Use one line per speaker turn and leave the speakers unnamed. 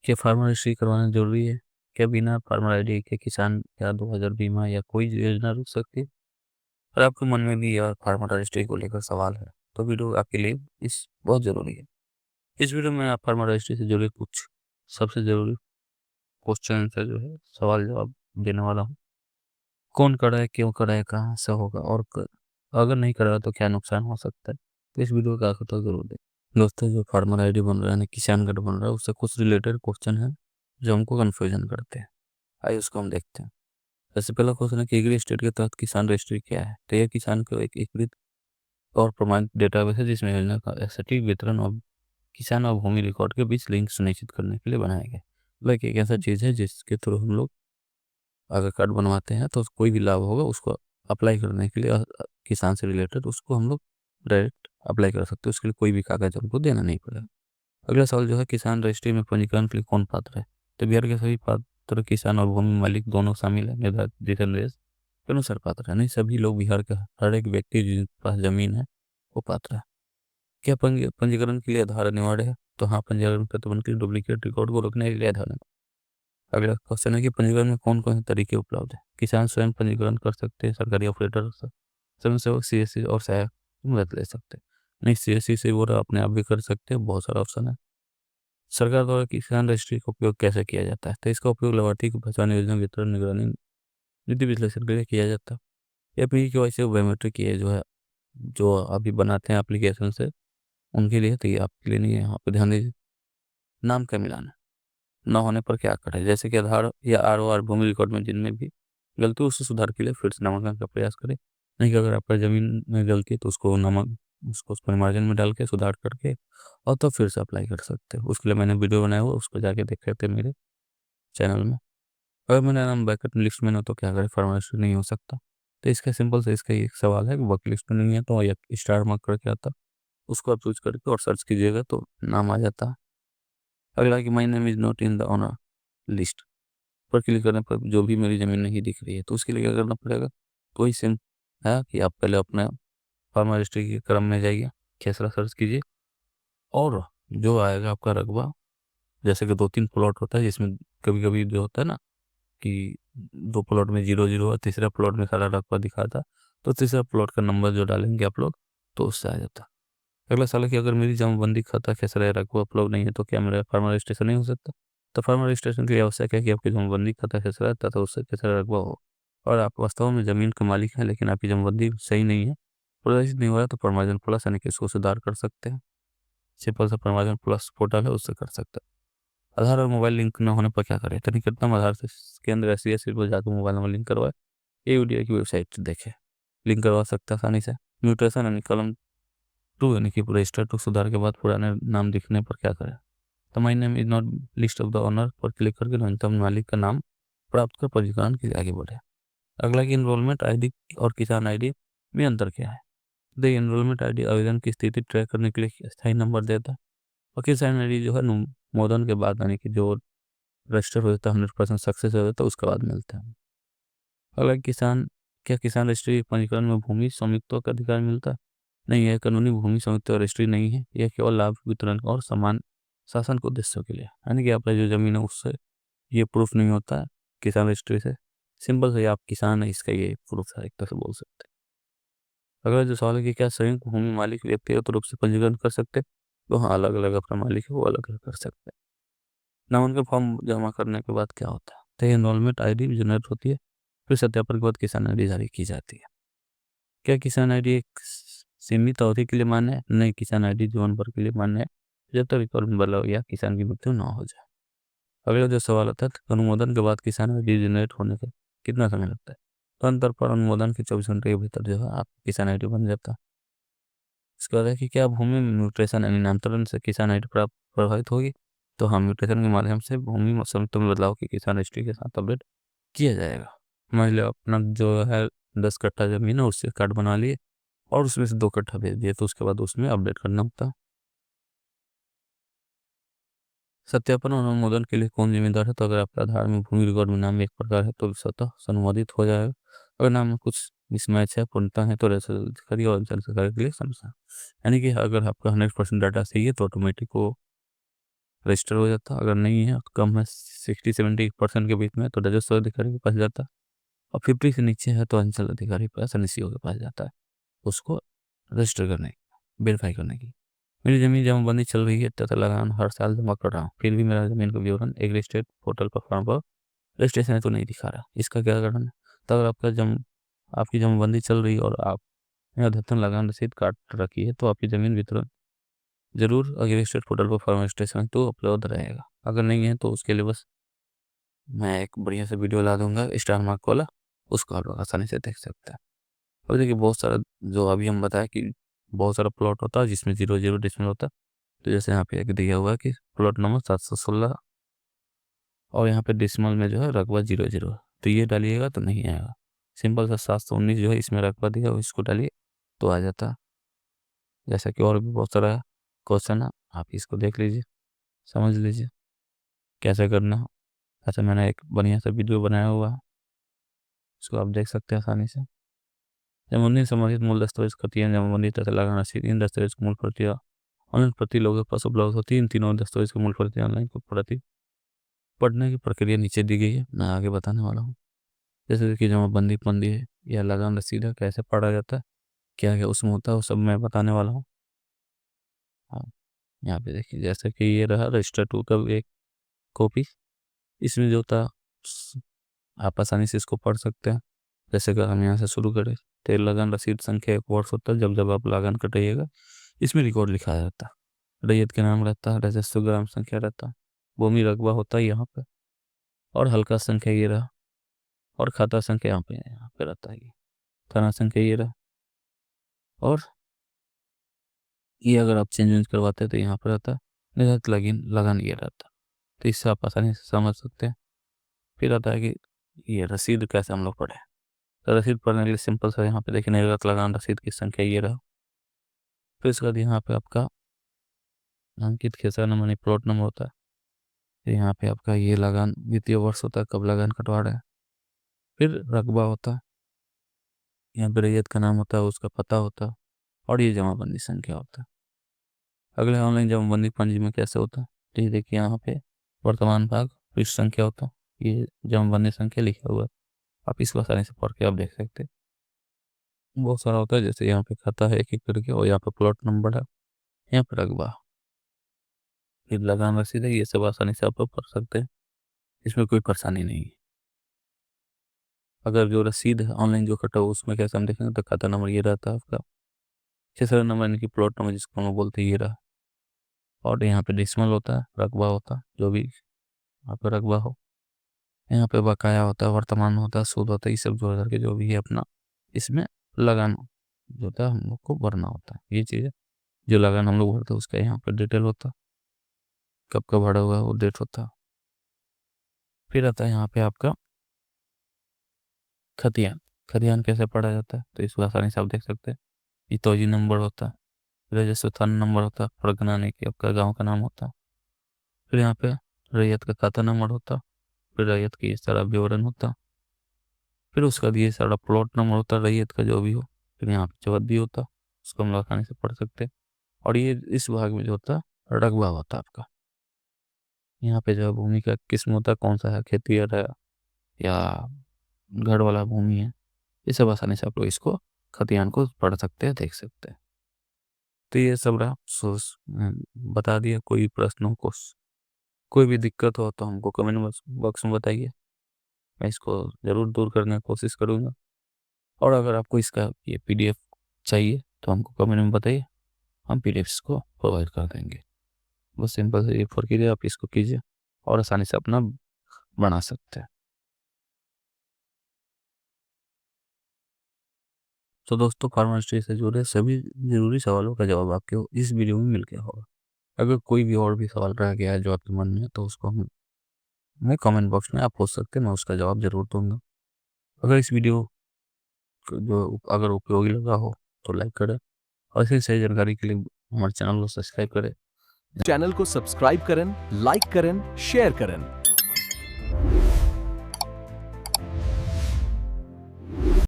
क्या farmer registry करवाना जरूरी है? क्या बिना फार्मर आईडी के किसान या 2000 बीमा या कोई योजना रुक सकती है? अगर आपके मन में भी यह फार्मर रजिस्ट्री को लेकर सवाल है तो वीडियो आपके लिए इस बहुत जरूरी है। इस वीडियो में आप फार्मर रजिस्ट्री से जुड़े कुछ सबसे जरूरी क्वेश्चन है जो है सवाल जवाब देने वाला हूँ। कौन कराए, क्यों कराए, कहाँ से होगा और अगर नहीं कराया तो क्या नुकसान हो सकता है, तो इस वीडियो का आखिर तक जरूर दें। दोस्तों, जो फार्मर आईडी बन रहा है ना, किसान कार्ड बन रहा है, उससे कुछ रिलेटेड क्वेश्चन है जो हमको कन्फ्यूजन करते हैं। आइए उसको हम देखते हैं। सबसे पहला क्वेश्चन है कि एग्री स्टेट के तहत किसान रजिस्ट्री क्या है? तो यह किसान को एक एकीकृत और प्रमाणित डेटाबेस है जिसमें योजना का सटीक वितरण और किसान और भूमि रिकॉर्ड के बीच लिंक सुनिश्चित करने के लिए बनाया गया। मतलब एक ऐसा चीज़ है जिसके थ्रू हम लोग अगर कार्ड बनवाते हैं तो कोई भी लाभ होगा उसको अप्लाई करने के लिए किसान से रिलेटेड उसको हम लोग डायरेक्ट अप्लाई कर सकते हैं। उसके लिए कोई भी कागज हमको देना नहीं पड़ेगा। अगला सवाल जो है, किसान रजिस्ट्री में पंजीकरण के लिए कौन पात्र है? तो बिहार के सभी पात्र किसान और भूमि मालिक दोनों शामिल है। निर्धारित दिशा निर्देश के अनुसार पात्र है। नहीं, सभी लोग बिहार का हर एक व्यक्ति जिसके पास जमीन है वो पात्र है। क्या पंजीकरण के लिए आधार अनिवार्य है? तो हाँ, पंजीकरण प्रतिबंध के डुप्लीकेट रिकॉर्ड को रोकने के लिए आधार है। अगला क्वेश्चन है कि पंजीकरण में कौन कौन से तरीके उपलब्ध है? किसान स्वयं पंजीकरण कर सकते हैं, सरकारी ऑपरेटर, स्वयं सेवक, सीएससी और सहायक की मदद ले सकते हैं। नहीं, सीएससी से वो अपने आप भी कर सकते हैं, बहुत सारा ऑप्शन है। सरकार द्वारा किसान रजिस्ट्री का उपयोग कैसे किया जाता है? तो इसका उपयोग लाभार्थी की पहचान, योजना वितरण, निगरानी, नीति विश्लेषण के लिए किया जाता है। ये अपनी केवाईसी बायोमेट्रिक ये जो है, जो अभी बनाते हैं एप्लीकेशन से, उनके लिए, तो ये आपके लिए नहीं है। यहाँ पे ध्यान दीजिए, नाम का मिलान न होने पर क्या करें? जैसे कि आधार या आर भूमि रिकॉर्ड में जिनमें भी गलती, उससे सुधार के लिए फिर से नामांकन का प्रयास करें। नहीं कि अगर आपका जमीन में गलती है तो उसको उसको परिमार्जन में डाल के सुधार करके और तो फिर से अप्लाई कर सकते हैं। उसके लिए मैंने वीडियो बनाया हुआ, उसको जाके देख लेते हैं मेरे चैनल में। अगर मेरा नाम बैकअप लिस्ट में ना तो क्या करें? फॉर्मेलिटी नहीं हो सकता। तो इसका सिंपल से इसका एक सवाल है कि वर्क लिस्ट में नहीं है तो या स्टार मार्क करके आता, उसको आप चूज करके और सर्च कीजिएगा तो नाम आ जाता है। अगला कि my name is not in the honour list पर क्लिक करने पर जो भी मेरी ज़मीन नहीं दिख रही है तो उसके लिए क्या करना पड़ेगा? तो ही सिम है कि आप पहले अपने फार्मर रजिस्ट्री के क्रम में जाइए, खेसरा सर्च कीजिए और जो आएगा आपका रकबा, जैसे कि 2-3 प्लॉट होता है जिसमें कभी कभी जो होता है ना कि 2 प्लॉट में 0-0 और तीसरा प्लॉट में सारा रकबा दिखाता, तो तीसरा प्लॉट का नंबर जो डालेंगे आप लोग तो उससे आ जाता। अगला सवाल है कि अगर मेरी जमाबंदी खाता खेसरा या रकबा अपलोड नहीं है तो क्या मेरा फार्मर रजिस्ट्रेशन नहीं हो सकता? तो फार्मर रजिस्ट्रेशन के लिए आवश्यक है कि आपकी जमाबंदी खाता खेसरा तथा उससे खेसरा रकबा हो और आप वास्तव में जमीन के मालिक हैं, लेकिन आपकी जमाबंदी सही नहीं है, प्रदर्शित नहीं हो रहा है, तो परमार्जन प्लस यानी कि इसको सुधार कर सकते हैं। सिंपल सा परमार्जन प्लस पोर्टल है, उससे कर सकते हैं। आधार और मोबाइल लिंक न होने पर क्या करें? तो निकटतम आधार से केंद्र एस पर जाकर मोबाइल नंबर लिंक करवाए। ये वीडियो की वेबसाइट देखे, लिंक करवा सकते हैं आसानी से। म्यूटेशन यानी कलम 2 यानी कि रजिस्टर टू सुधार के बाद पुराने नाम दिखने पर क्या करें? तो my name is not list of the honour पर क्लिक करके न्यूनतम मालिक का नाम प्राप्त कर पंजीकरण के लिए आगे बढ़े। अगला कि इनरोलमेंट आईडी और किसान आईडी में अंतर क्या है? द इनरोलमेंट आईडी आवेदन की स्थिति ट्रैक करने के लिए स्थायी नंबर देता है और किसान आईडी जो है अनुमोदन के बाद यानी कि जो रजिस्टर हो जाता है 100% सक्सेस हो जाता है उसके बाद मिलता है। अगला किसान, क्या किसान रजिस्ट्री पंजीकरण में भूमि स्वामित्व का अधिकार मिलता है? नहीं, यह कानूनी भूमि स्वामित्व रजिस्ट्री नहीं है। यह केवल लाभ वितरण और समान शासन के उद्देश्यों के लिए, यानी कि आपका जो जमीन है उससे ये प्रूफ नहीं होता है किसान रजिस्ट्री से। सिंपल से आप किसान है, इसका ये प्रूफ है, एक तरह से बोल सकते हैं। अगला जो सवाल है कि क्या संयुक्त भूमि मालिक व्यक्तिगत रूप से पंजीकरण कर सकते हैं? तो हाँ, अलग अलग अपना मालिक है वो अलग अलग कर सकते हैं। नामांकन फॉर्म जमा करने के बाद क्या होता है? तो एनरोलमेंट आईडी जनरेट होती है, फिर सत्यापन के बाद किसान आईडी जारी की जाती है। क्या किसान आईडी एक सीमित अवधि के लिए मान्य है? नहीं, किसान आईडी जीवन भर के लिए मान्य है जब तक रिकॉर्ड में बदलाव या किसान की मृत्यु ना हो जाए। अगला जो सवाल आता है, तो अनुमोदन के बाद किसान आईडी जनरेट होने का कितना समय लगता है? तो अंतर पर अनुमोदन के 24 घंटे के भीतर जो है आप किसान आईडी बन जाता है। इसके बाद है कि क्या भूमि में म्यूटेशन यानी नामकरण से किसान आईडी प्राप्त प्रभावित होगी? तो हाँ, म्यूटेशन के माध्यम से भूमि स्वामित्व में बदलाव की किसान रजिस्ट्री के साथ अपडेट किया जाएगा। मान लो अपना जो है 10 कट्ठा जमीन है उससे कार्ड बना लिए और उसमें से 2 कट्ठा भेज दिए तो उसके बाद उसमें अपडेट करना होता है। सत्यापन और अनुमोदन के लिए कौन जिम्मेदार है? तो अगर आपके आधार में भूमि रिकॉर्ड में नाम एक प्रकार है तो स्वतः अनुमोदित हो जाएगा। अगर नाम में कुछ मिसमैच है, पूर्णता है, तो रजिस्टर अधिकारी और अंचल सरकार के लिए समस्या, यानी कि अगर आपका 100% डाटा सही है तो ऑटोमेटिक वो रजिस्टर हो जाता। अगर नहीं है, कम है 60-70% के बीच में, तो राजस्व अधिकारी के पास जाता। और 50 से नीचे है तो अंचल अधिकारी के पास, एनसीओ के पास जाता है उसको रजिस्टर करने की, वेरीफाई करने की। मेरी ज़मीन जमाबंदी चल रही है तथा लगान हर साल जमा कर रहा हूँ, फिर भी मेरा ज़मीन का विवरण एग्री स्टेट पोर्टल पर फॉर्म पर रजिस्ट्रेशन है तो नहीं दिखा रहा, इसका क्या कारण है? तो अगर आपकी जमाबंदी चल रही और आपने अद्यतन लगान रसीद काट रखी है तो आपकी ज़मीन वितरण जरूर एग्री स्टेट पोर्टल पर फॉर्म रजिस्ट्रेशन तो उपलब्ध रहेगा। अगर नहीं है तो उसके लिए बस मैं एक बढ़िया सा वीडियो ला दूंगा स्टार मार्क वाला, उसको आप लोग आसानी से देख सकते हैं। और देखिए बहुत सारा, जो अभी हम बताया कि बहुत सारा प्लॉट होता है जिसमें 0-0 डिसमिल होता है। तो जैसे यहाँ पे एक दिया हुआ है कि प्लॉट नंबर 716 और यहाँ पे डिसमिल में जो है रकबा 0-0, तो ये डालिएगा तो नहीं आएगा। सिंपल सा 719 जो है इसमें रकबा दिया हुआ, इसको डालिए तो आ जाता है। जैसा कि और भी बहुत सारा क्वेश्चन है, आप इसको देख लीजिए, समझ लीजिए कैसे करना है। ऐसा मैंने एक बढ़िया सा वीडियो बनाया हुआ है, इसको आप देख सकते हैं आसानी से। जमाबंदी संबंधित मूल दस्तावेज खतियान जमाबंदी तथा लगान रसीद, इन दस्तावेज की मूल प्रतियां ऑनलाइन प्रति लोगों के पास उपलब्ध होती है। इन तीनों दस्तावेज की मूल प्रति ऑनलाइन को प्रति पढ़ने की प्रक्रिया नीचे दी गई है, मैं आगे बताने वाला हूँ। जैसे कि जमाबंदी पंदी है या लगान रसीद है, कैसे पढ़ा जाता है, क्या क्या उसमें होता है, वो सब मैं बताने वाला हूँ। हाँ, यहाँ पे देखिए जैसे कि ये रहा रजिस्टर 2 का एक कॉपी, इसमें जो था आप आसानी से इसको पढ़ सकते हैं। जैसे कि हम यहाँ से शुरू करें, तेल लगान रसीद संख्या एक वर्ष होता है, जब जब आप लगान कटाइएगा इसमें रिकॉर्ड लिखा जाता है। रैयत के नाम रहता है, राजस्व ग्राम संख्या रहता है, भूमि रकबा होता है यहाँ पे, और हल्का संख्या ये रहा, और खाता संख्या यहाँ पे रहता है, थाना संख्या ये रहा। और ये अगर आप चेंज वेंज करवाते हैं तो यहाँ पर रहता है, निर्धारित लगान ये रहता है। तो इससे आप आसानी से समझ सकते हैं। फिर आता है कि ये रसीद कैसे हम लोग पढ़े। तो रसीद पढ़ने के लिए सिंपल सा यहाँ पे देखिए, निर्गत लगान रसीद की संख्या ये रहा। फिर उसके बाद यहाँ पे आपका अंकित खेसरा नंबर यानी प्लॉट नंबर होता है। फिर यहाँ पे आपका ये लगान वित्तीय वर्ष होता है, कब लगान कटवा रहे हैं। फिर रकबा होता है, यहाँ पे रैयत का नाम होता है, उसका पता होता है, और ये जमाबंदी संख्या होता है। अगले ऑनलाइन जमाबंदी पंजी में कैसे होता है, तो ये देखिए यहाँ पे वर्तमान भाग पृष्ठ संख्या होता है, ये जमाबंदी संख्या लिखा हुआ है, आप इसको आसानी से पढ़ के आप देख सकते हैं। बहुत सारा होता है, जैसे यहाँ पे खाता है एक एक करके, और यहाँ पे प्लॉट नंबर है, यहाँ पे रकबा, फिर लगान रसीद है, ये सब आसानी से आप लोग पढ़ सकते हैं, इसमें कोई परेशानी नहीं है। अगर जो रसीद है ऑनलाइन जो कटा हो उसमें कैसे हम देखेंगे, तो खाता नंबर ये रहता है आपका, 6 नंबर यानी कि प्लॉट नंबर जिसको हम बोलते हैं ये रहा। और यहाँ पे डिसमल होता है, रकबा होता है, जो भी आपका रकबा हो। यहाँ पे बकाया होता है, वर्तमान होता है, सूद होता है, ये सब जोड़ करके जो भी है अपना इसमें लगान जो होता है हम लोग को भरना होता है। ये चीज़ है, जो लगान हम लोग भरते हैं उसका यहाँ पे डिटेल होता है, कब का भरा हुआ है वो डेट होता है। फिर आता है यहाँ पे आपका खतियान। खतियान कैसे पढ़ा जाता है, तो इसको आसानी से आप देख सकते हैं। ये तोजी नंबर होता है, रजिस्टर थाना नंबर होता है, परगना नहीं कि आपका गांव का नाम होता है। फिर यहाँ पे रैयत का खाता नंबर होता है, फिर रैयत की इस तरह विवरण होता है, फिर उसका दिए सारा प्लॉट नंबर होता है रैयत का जो भी हो। फिर यहाँ पे जवत भी होता है, उसको हम लोग आसानी से पढ़ सकते हैं। और ये इस भाग में जो होता है रकबा होता है आपका, यहाँ पे जो भूमि का किस्म होता है, कौन सा है, खेती है या घर वाला भूमि है, ये सब आसानी से आप लोग इसको खतियान को पढ़ सकते हैं, देख सकते हैं। तो ये सब रहा, सोच बता दिया। कोई प्रश्न हो, कोई भी दिक्कत हो तो हमको कमेंट बॉक्स में बताइए, मैं इसको ज़रूर दूर करने की कोशिश करूँगा। और अगर आपको इसका ये पीडीएफ चाहिए तो हमको कमेंट में बताइए, हम पीडीएफ को प्रोवाइड कर देंगे। बस सिंपल से ये कीजिए, आप इसको कीजिए और आसानी से अपना बना सकते हैं। तो दोस्तों, फार्मर स्टडी से जुड़े सभी ज़रूरी सवालों का जवाब आपको इस वीडियो में मिल गया होगा। अगर कोई भी और भी सवाल रह गया है जो आपके मन में है तो उसको मैं कमेंट बॉक्स में आप पूछ सकते हैं, मैं उसका जवाब ज़रूर दूंगा। अगर इस वीडियो जो अगर उपयोगी लगा हो तो लाइक करें, और ऐसी सही जानकारी के लिए हमारे चैनल को सब्सक्राइब करें।
चैनल को सब्सक्राइब करें, लाइक करें, शेयर करें